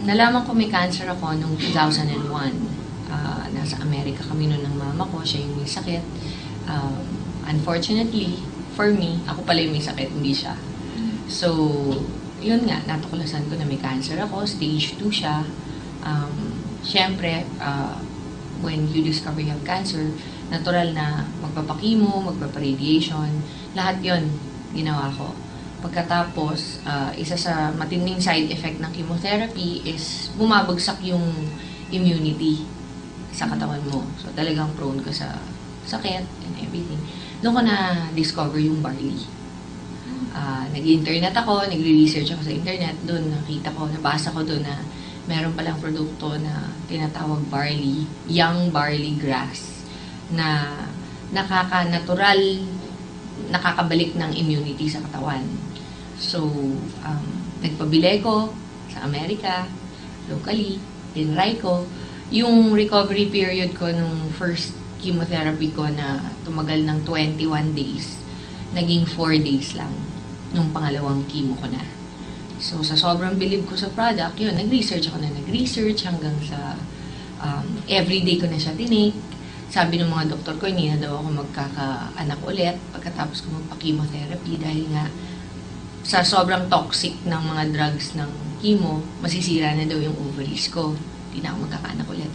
Nalaman ko may cancer ako noong 2001. Nasa Amerika kami noon ng mama ko, siya yung may sakit. Unfortunately, for me, ako pala yung may sakit, hindi siya. So, yun nga, natuklasan ko na may cancer ako, stage 2 siya. Siyempre, when you discover you have cancer, natural na magpapakimo, magpaparadiation, lahat yun ginawa ko. Pagkatapos, isa sa matinding side effect ng chemotherapy is bumabagsak yung immunity sa katawan mo. So, talagang prone ka sa sakit and everything. Doon ko na-discover yung barley. Nag-internet ako, nagre-research ako sa internet. Doon nakita ko, nabasa ko doon na meron palang produkto na tinatawag barley, young barley grass, na nakaka-natural, nakakabalik ng immunity sa katawan. So, nagpabili ko sa Amerika, locally, tinry ko. Yung recovery period ko nung first chemotherapy ko na tumagal ng 21 days, naging 4 days lang nung pangalawang chemo ko na. So, sa sobrang believe ko sa product, yun, nag-research hanggang sa everyday ko na siya tinake. Sabi ng mga doktor ko, hindi na daw ako magkakaanak ulit pagkatapos ko magpa-chemotherapy dahil nga sa sobrang toxic ng mga drugs ng chemo, masisira na daw yung ovaries ko. Hindi na ako magkakaanak ulit.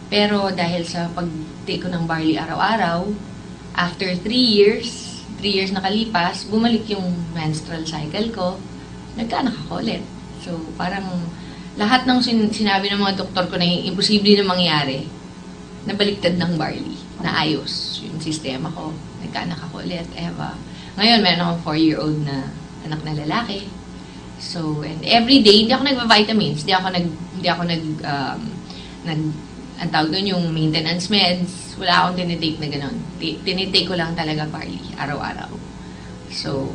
Pero dahil sa pag-take ko ng barley araw-araw, after 3 years nakalipas, bumalik yung menstrual cycle ko, nagkaanak ako ulit. So, parang lahat ng sinabi ng mga doktor ko na imposible na mangyari, nabaliktad ng barley, naayos yung sistema ko. Nagkaanak ako ulit, Eva. Ngayon, meron akong 4-year-old na anak na lalaki. So, and every day, hindi ako nagpa-vitamins, hindi ako ang tawag doon yung maintenance meds, wala akong tinitake na gano'n. Tinitake ko lang talaga barley, araw-araw. So,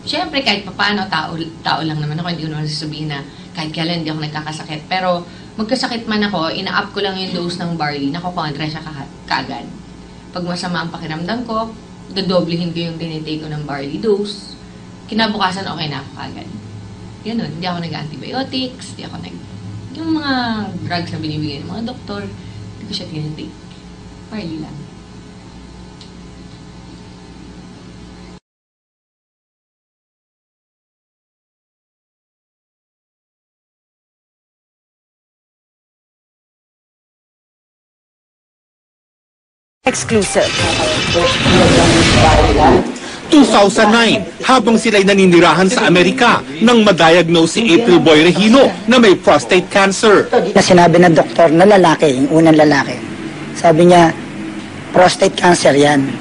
syempre, kahit paano, tao lang naman ako, hindi ko naman sasabihin na kahit kailan hindi ako nagkakasakit. Pero, magkasakit man ako, ina-up ko lang yung dose ng barley, nakukontra siya kaagad. Pag masama ang pakiramdam ko, dodoblihin ko yung tinitake ko ng barley dose. Kinabukasan, okay na ako kaagad. Ganun, hindi ako nag-antibiotics, hindi ako yung mga drugs na binibigay ng mga doktor, hindi ko siya tinitake. Barley lang. Exclusive. 2009, habang sila'y naninirahan sa Amerika nang madiagnose si April Boy Regino na may prostate cancer. Na sinabi ng doktor na lalaki, yung unang lalaki. Sabi niya, prostate cancer yan.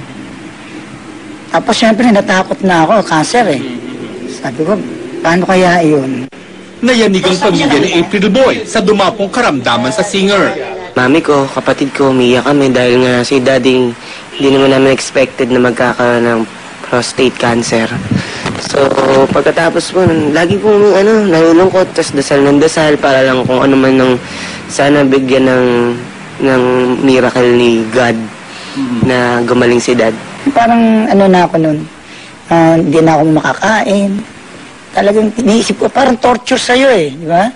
Tapos syempre natakot na ako, cancer eh. Sabi ko, paano kaya yun? Nayanig ang pamilya ni April Boy sa dumapong karamdaman sa singer. Mami ko, kapatid ko, umiyak kami dahil nga si daddy hindi naman namin expected na magkakaroon ng prostate cancer. So, pagkatapos po, lagi po nalulungkot, tas dasal ng dasal para lang kung ano man ng sana bigyan ng miracle ni God na gumaling si dad. Parang na ako nun, hindi na ako makakain. Talagang iniisip ko, parang torture sa'yo eh, di ba?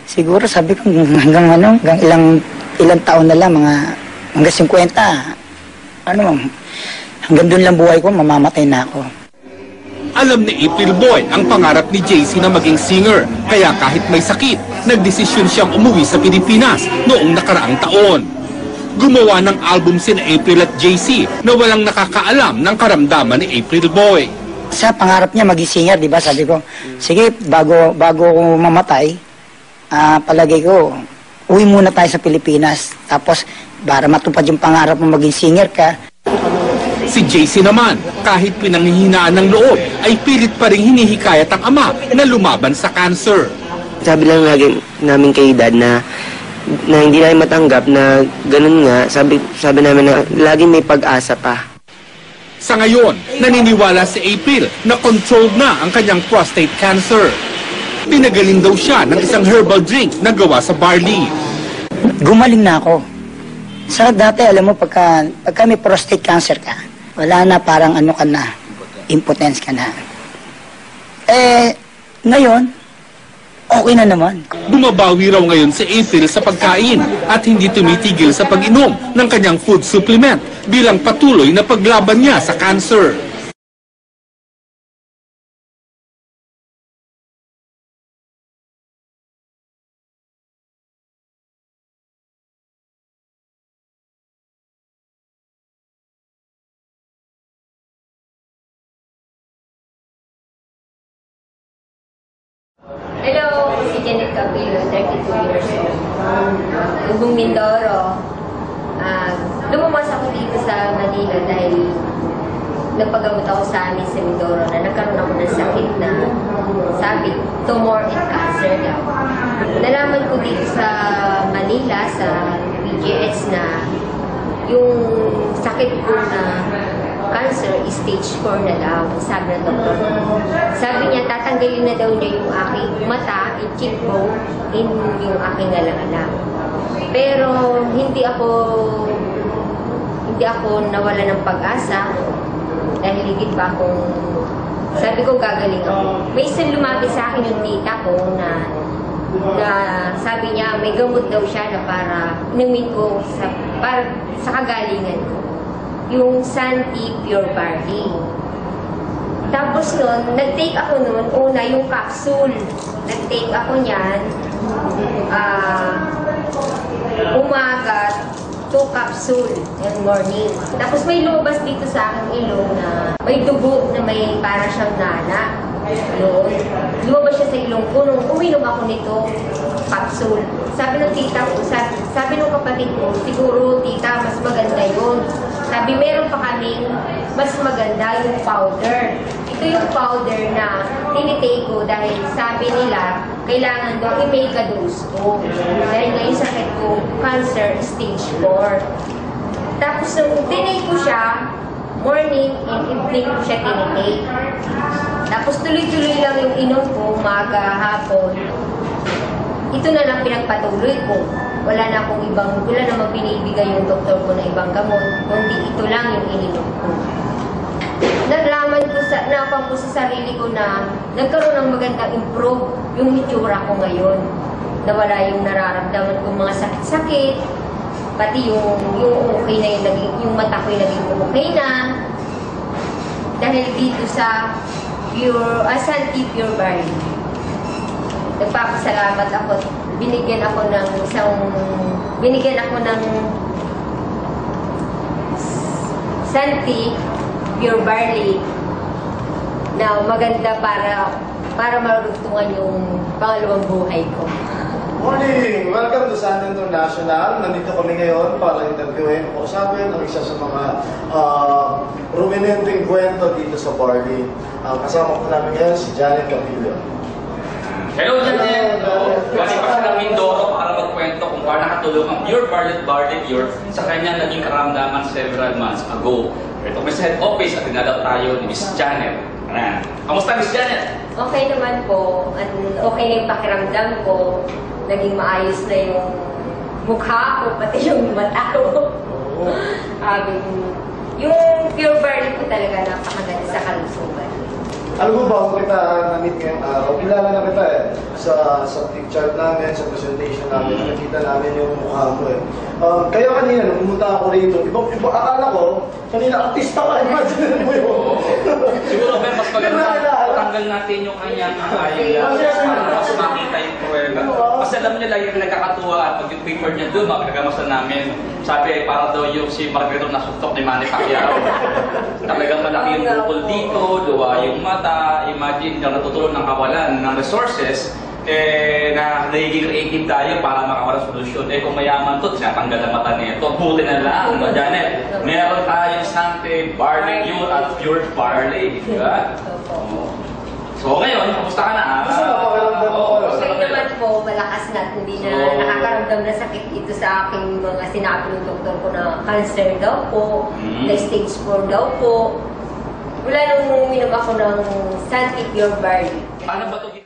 Siguro sabi ko hanggang ilang taon na lang, hanggang 50, hanggang doon lang buhay ko, mamamatay na ako. Alam ni April Boy ang pangarap ni JC na maging singer, kaya kahit may sakit, nagdesisyon siyang umuwi sa Pilipinas noong nakaraang taon. Gumawa ng album sina April at JC na walang nakakaalam ng karamdaman ni April Boy. Sa pangarap niya maging singer, di ba? Sabi ko, sige, bago ko mamatay, palagay ko, uwi muna tayo sa Pilipinas. Tapos, para matupad yung pangarap mo maging singer ka. Si JC naman, kahit pinanghihinaan ng loob, ay pilit pa rin hinihikayat ang ama na lumaban sa cancer. Sabi lang lagi namin kay dad na hindi namin matanggap na ganun nga. Sabi namin na lagi may pag-asa pa. Sa ngayon, naniniwala si April na controlled na ang kanyang prostate cancer. Pinagaling daw siya ng isang herbal drink na gawa sa barley. Gumaling na ako. Sa dati, alam mo, pagka may prostate cancer ka, wala na, parang ka na, impotence ka na. Ngayon, okay na naman. Bumabawi raw ngayon si April sa pagkain at hindi tumitigil sa pag-inom ng kanyang food supplement bilang patuloy na paglaban niya sa cancer. Hello, si Janet Cabrillo, 32 years old. Ugong Mindoro. Lumabas ako dito sa Manila dahil nagpagamot ako sa amin sa Mindoro na nagkaroon ako ng sakit na sabi, tumor and cancer daw. Nalaman ko dito sa Manila, sa PGS na yung sakit ko na cancer is stage 4 na daw, sabi ng doktor. Sabi niya, tatanggalin na daw niya yung aking mata, yung cheekbone, in yung aking alang-alang. Pero hindi ako nawala ng pag-asa dahil higit pa akong, sabi ko gagaling ako. May isang lumapit sa akin yung tita ko na sabi niya may gamot daw siya na para inumin ko para sa kagalingan ko. Yung Santi Pure Barley. Tapos nun, nag-take ako nun, una yung capsule. Nag-take ako niyan, umaga, 2 capsule in morning. Tapos may lumabas dito sa aking ilong na may dugo na may para siyang nana. Yun. Lumabas siya sa ilong ko nung uminom ako nito, capsule. Sabi ng tita ko, sabi ng kapatid ko, siguro tita, mas maganda yun. Sabi, meron pa kaming mas maganda yung powder. Ito yung powder na tinitake ko dahil sabi nila, kailangan daw i-make a dose ko. Dahil ngayon sakit ko, cancer stage 4. Tapos nung tinake ko siya, morning and evening ko siya tinitake. Tapos tuloy-tuloy lang yung inom ko, umaga, hapon. Ito na lang pinagpatuloy ko. Wala namang binibigay yung doktor ko na ibang gamot, kundi ito lang yung ininom ko. Naglaman ko sa sarili ko na nagkaroon ng magandang improve yung itsura ko ngayon. Nawala yung nararamdaman kong mga sakit-sakit, pati yung okay na yung mata ko yung naging okay na. Dahil dito sa Santi Pure Barley. Nagpapasalamat ako. Binigyan ako ng Santi Pure Barley na maganda para marugtungan yung pangalawang buhay ko. Morning! Welcome to Sun International. Nandito kami ngayon para interviewin o usapin ang isa sa mga prominenteng kwento dito sa Barley. Kasama ko namin ngayon si Janet Cabrillo. Hello, Janet! Galing pa siya ng Mindoro para magkwento kung paano nakatulong ang Pure Barley Pure sa kanyang naging karamdaman several months ago. Ito may sa head office at dinalaw tayo ni Miss Janet. Kamusta, Miss Janet? Okay naman po. Okay na yung pakiramdam ko. Naging maayos na yung mukha ko, pati yung mata ko. Yung Pure Barley ko talaga napakaganda sa kalusugan. Alam mo ba kung kita na-meet ngayong araw? Kilala na kita sa picture namin, sa presentation namin, nakita namin yung mukha mo Kaya kanina, nung pumunta ako rito, akala ko, kanina artista ka, imagine mo yun. Siguro, Ben, mas maganda tanggal natin yung kanyang eyeglasses para mas makita yung pruweba. Kasi alam niya lagi na nagkakatuwa at pag yung paper niya doon, makakagamas na namin. Sabi, para daw yung si Margarito na suntok ni Manny Pacquiao. Talagang malaki yung bukol dito, luwa yung mata. Imagine, yung natutulong ng kawalan ng resources, na nagiging creative tayo para makawalan solusyon. Kung mayaman to, sinatanggal ang mata nito. Buti na lang, Janet. Meron tayong Santi Barley Pure at Pure Barley. Diba? So ngayon, kamusta ka na? Okay naman po, malakas na. Hindi na nakakaramdam na sakit ito sa aking mga sinabi ng doktor ko na cancer daw po, na stage 4 daw po. Wala nung uminom ako ng Santi Pure Barley. Paano ba ito